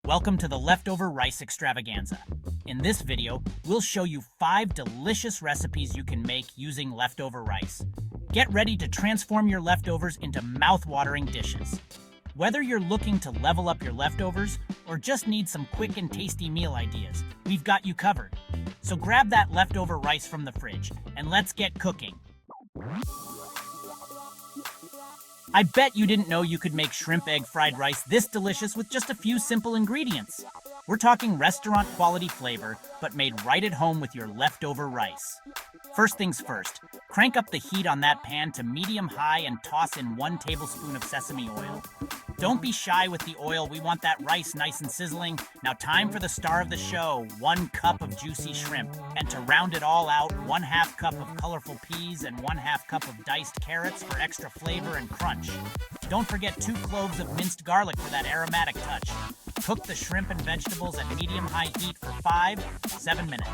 Welcome to the Leftover Rice Extravaganza. In this video, we'll show you 5 delicious recipes you can make using leftover rice. Get ready to transform your leftovers into mouth-watering dishes. Whether you're looking to level up your leftovers or just need some quick and tasty meal ideas, we've got you covered. So grab that leftover rice from the fridge and let's get cooking. I bet you didn't know you could make shrimp egg fried rice this delicious with just a few simple ingredients. We're talking restaurant quality flavor, but made right at home with your leftover rice. First things first, crank up the heat on that pan to medium-high and toss in 1 tablespoon of sesame oil. Don't be shy with the oil, we want that rice nice and sizzling. Now time for the star of the show, 1 cup of juicy shrimp. And to round it all out, 1/2 cup of colorful peas and 1/2 cup of diced carrots for extra flavor and crunch. Don't forget 2 cloves of minced garlic for that aromatic touch. Cook the shrimp and vegetables at medium-high heat for 5-7 minutes.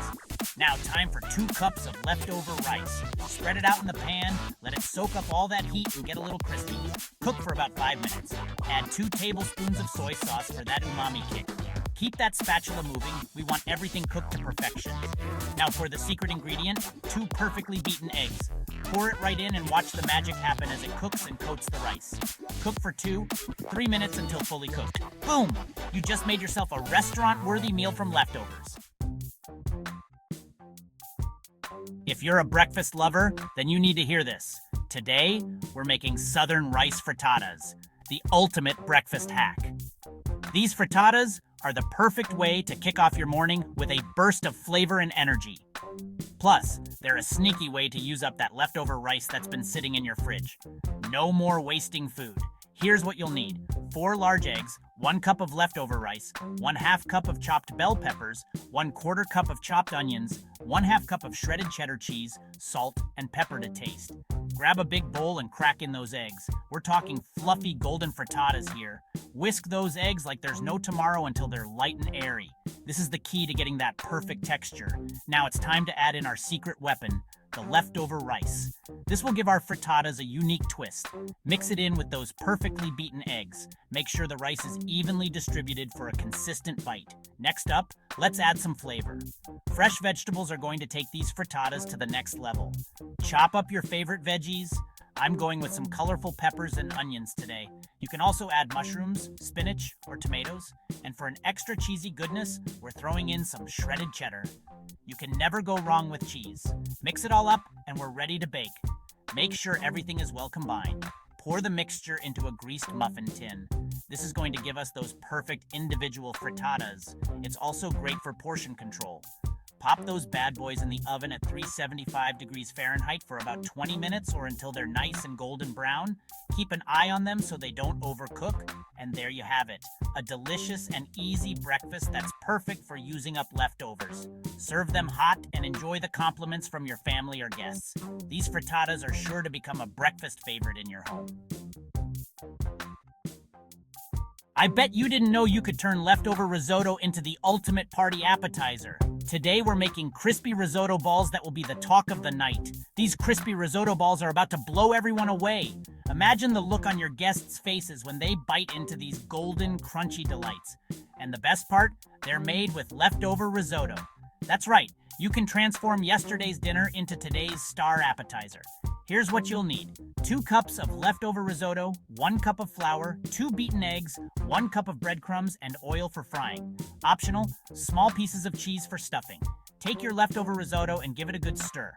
Now time for 2 cups of leftover rice. Spread it out in the pan, let it soak up all that heat and get a little crispy. Cook for about 5 minutes. Add 2 tablespoons of soy sauce for that umami kick. Keep that spatula moving, we want everything cooked to perfection. Now for the secret ingredient, 2 perfectly beaten eggs. Pour it right in and watch the magic happen as it cooks and coats the rice. Cook for 2-3 minutes until fully cooked. Boom! You just made yourself a restaurant-worthy meal from leftovers. If you're a breakfast lover, then you need to hear this. Today, we're making Southern rice frittatas, the ultimate breakfast hack. These frittatas are the perfect way to kick off your morning with a burst of flavor and energy. Plus, they're a sneaky way to use up that leftover rice that's been sitting in your fridge. No more wasting food. Here's what you'll need. 4 large eggs, 1 cup of leftover rice, 1/2 cup of chopped bell peppers, 1/4 cup of chopped onions, 1/2 cup of shredded cheddar cheese, salt, and pepper to taste. Grab a big bowl and crack in those eggs. We're talking fluffy golden frittatas here. Whisk those eggs like there's no tomorrow until they're light and airy. This is the key to getting that perfect texture. Now it's time to add in our secret weapon, the leftover rice. This will give our frittatas a unique twist. Mix it in with those perfectly beaten eggs. Make sure the rice is evenly distributed for a consistent bite. Next up, let's add some flavor. Fresh vegetables are going to take these frittatas to the next level. Chop up your favorite veggies. I'm going with some colorful peppers and onions today. You can also add mushrooms, spinach, or tomatoes. And for an extra cheesy goodness, we're throwing in some shredded cheddar. You can never go wrong with cheese. Mix it all up and we're ready to bake. Make sure everything is well combined. Pour the mixture into a greased muffin tin. This is going to give us those perfect individual frittatas. It's also great for portion control. Pop those bad boys in the oven at 375 degrees Fahrenheit for about 20 minutes or until they're nice and golden brown. Keep an eye on them so they don't overcook. And there you have it, a delicious and easy breakfast that's perfect for using up leftovers. Serve them hot and enjoy the compliments from your family or guests. These frittatas are sure to become a breakfast favorite in your home. I bet you didn't know you could turn leftover risotto into the ultimate party appetizer. Today we're making crispy risotto balls that will be the talk of the night. These crispy risotto balls are about to blow everyone away. Imagine the look on your guests' faces when they bite into these golden, crunchy delights. And the best part, they're made with leftover risotto. That's right, you can transform yesterday's dinner into today's star appetizer. Here's what you'll need. 2 cups of leftover risotto, 1 cup of flour, 2 beaten eggs, 1 cup of breadcrumbs, and oil for frying. Optional, small pieces of cheese for stuffing. Take your leftover risotto and give it a good stir.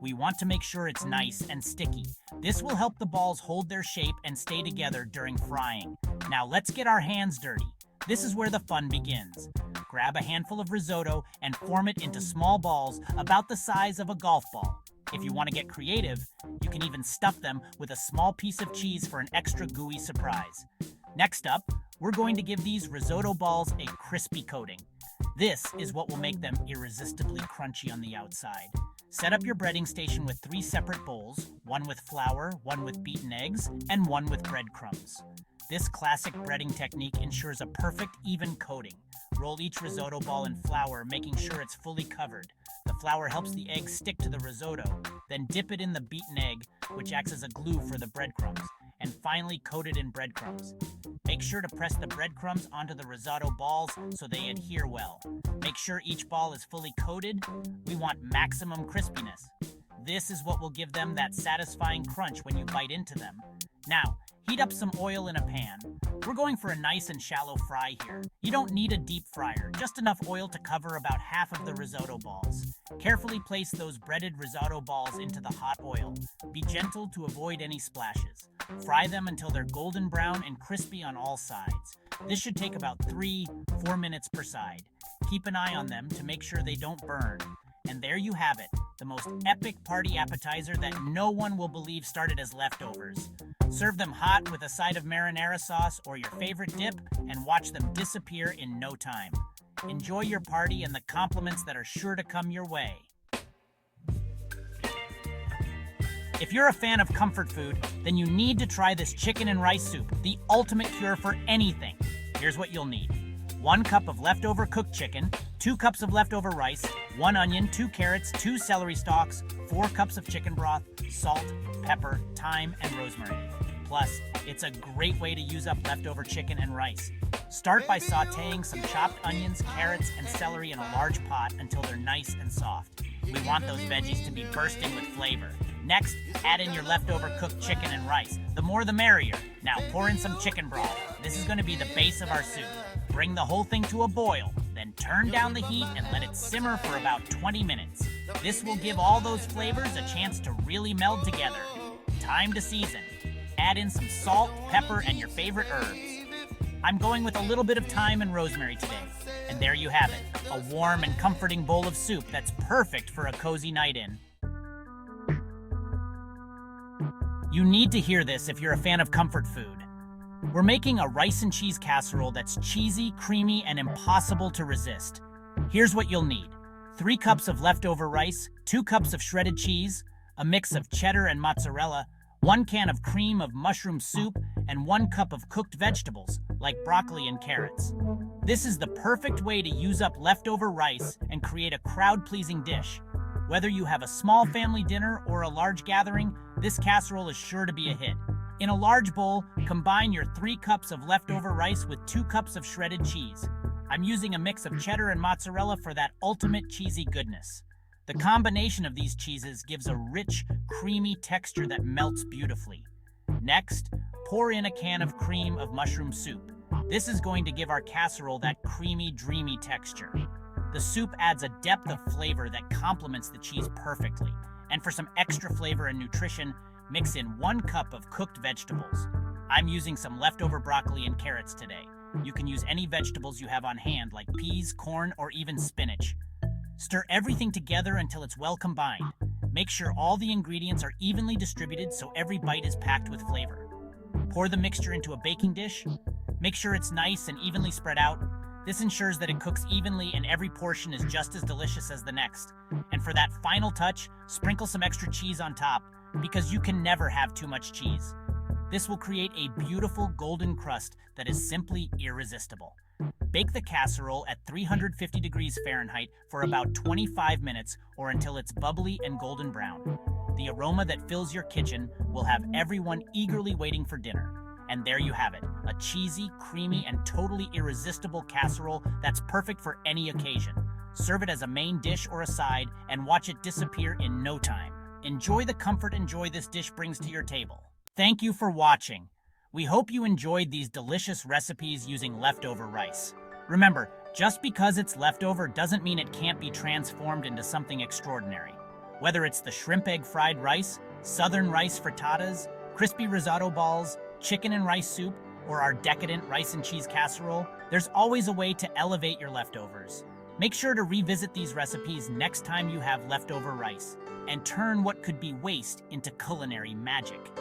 We want to make sure it's nice and sticky. This will help the balls hold their shape and stay together during frying. Now let's get our hands dirty. This is where the fun begins. Grab a handful of risotto and form it into small balls about the size of a golf ball. If you want to get creative, you can even stuff them with a small piece of cheese for an extra gooey surprise. Next up, we're going to give these risotto balls a crispy coating. This is what will make them irresistibly crunchy on the outside. Set up your breading station with 3 separate bowls, 1 with flour, 1 with beaten eggs, and 1 with breadcrumbs. This classic breading technique ensures a perfect, even coating. Roll each risotto ball in flour, making sure it's fully covered. The flour helps the egg stick to the risotto. Then dip it in the beaten egg, which acts as a glue for the breadcrumbs. And finally coat it in breadcrumbs. Make Make sure to press the breadcrumbs onto the risotto balls so they adhere well. Make sure each ball is fully coated. We want maximum crispiness. This is what will give them that satisfying crunch when you bite into them. Now, heat up some oil in a pan. We're going for a nice and shallow fry here. You don't need a deep fryer, just enough oil to cover about half of the risotto balls. Carefully place those breaded risotto balls into the hot oil. Be gentle to avoid any splashes. Fry them until they're golden brown and crispy on all sides. This should take about 3-4 minutes per side. Keep an eye on them to make sure they don't burn. And there you have it, the most epic party appetizer that no one will believe started as leftovers. Serve them hot with a side of marinara sauce or your favorite dip and watch them disappear in no time. Enjoy your party and the compliments that are sure to come your way. If you're a fan of comfort food, then you need to try this chicken and rice soup, the ultimate cure for anything. Here's what you'll need. 1 cup of leftover cooked chicken, 2 cups of leftover rice, 1 onion, 2 carrots, 2 celery stalks, 4 cups of chicken broth, salt, pepper, thyme, and rosemary. Plus, it's a great way to use up leftover chicken and rice. Start by sautéing some chopped onions, carrots, and celery in a large pot until they're nice and soft. We want those veggies to be bursting with flavor. Next, add in your leftover cooked chicken and rice. The more the merrier. Now pour in some chicken broth. This is going to be the base of our soup. Bring the whole thing to a boil, then turn down the heat and let it simmer for about 20 minutes. This will give all those flavors a chance to really meld together. Time to season. Add in some salt, pepper, and your favorite herbs. I'm going with a little bit of thyme and rosemary today. And there you have it, a warm and comforting bowl of soup that's perfect for a cozy night in. You need to hear this if you're a fan of comfort food. We're making a rice and cheese casserole that's cheesy, creamy, and impossible to resist. Here's what you'll need. 3 cups of leftover rice, 2 cups of shredded cheese, a mix of cheddar and mozzarella, 1 can of cream of mushroom soup, and 1 cup of cooked vegetables, like broccoli and carrots. This is the perfect way to use up leftover rice and create a crowd-pleasing dish. Whether you have a small family dinner or a large gathering, this casserole is sure to be a hit. In a large bowl, combine your 3 cups of leftover rice with 2 cups of shredded cheese. I'm using a mix of cheddar and mozzarella for that ultimate cheesy goodness. The combination of these cheeses gives a rich, creamy texture that melts beautifully. Next, pour in a can of cream of mushroom soup. This is going to give our casserole that creamy, dreamy texture. The soup adds a depth of flavor that complements the cheese perfectly. And for some extra flavor and nutrition, mix in 1 cup of cooked vegetables. I'm using some leftover broccoli and carrots today. You can use any vegetables you have on hand, like peas, corn, or even spinach. Stir everything together until it's well combined. Make sure all the ingredients are evenly distributed so every bite is packed with flavor. Pour the mixture into a baking dish. Make sure it's nice and evenly spread out. This ensures that it cooks evenly and every portion is just as delicious as the next. And for that final touch, sprinkle some extra cheese on top, because you can never have too much cheese. This will create a beautiful golden crust that is simply irresistible. Bake the casserole at 350 degrees Fahrenheit for about 25 minutes or until it's bubbly and golden brown. The aroma that fills your kitchen will have everyone eagerly waiting for dinner. And there you have it, a cheesy, creamy, and totally irresistible casserole that's perfect for any occasion. Serve it as a main dish or a side and watch it disappear in no time. Enjoy the comfort and joy this dish brings to your table. Thank you for watching. We hope you enjoyed these delicious recipes using leftover rice. Remember, just because it's leftover doesn't mean it can't be transformed into something extraordinary. Whether it's the shrimp egg fried rice, southern rice frittatas, crispy risotto balls, chicken and rice soup, or our decadent rice and cheese casserole, there's always a way to elevate your leftovers. Make sure to revisit these recipes next time you have leftover rice, and turn what could be waste into culinary magic.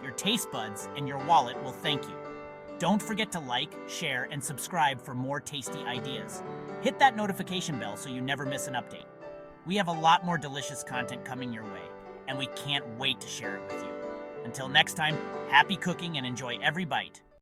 Your taste buds and your wallet will thank you. Don't forget to like, share, and subscribe for more tasty ideas. Hit that notification bell so you never miss an update. We have a lot more delicious content coming your way, and we can't wait to share it with you. Until next time, happy cooking and enjoy every bite.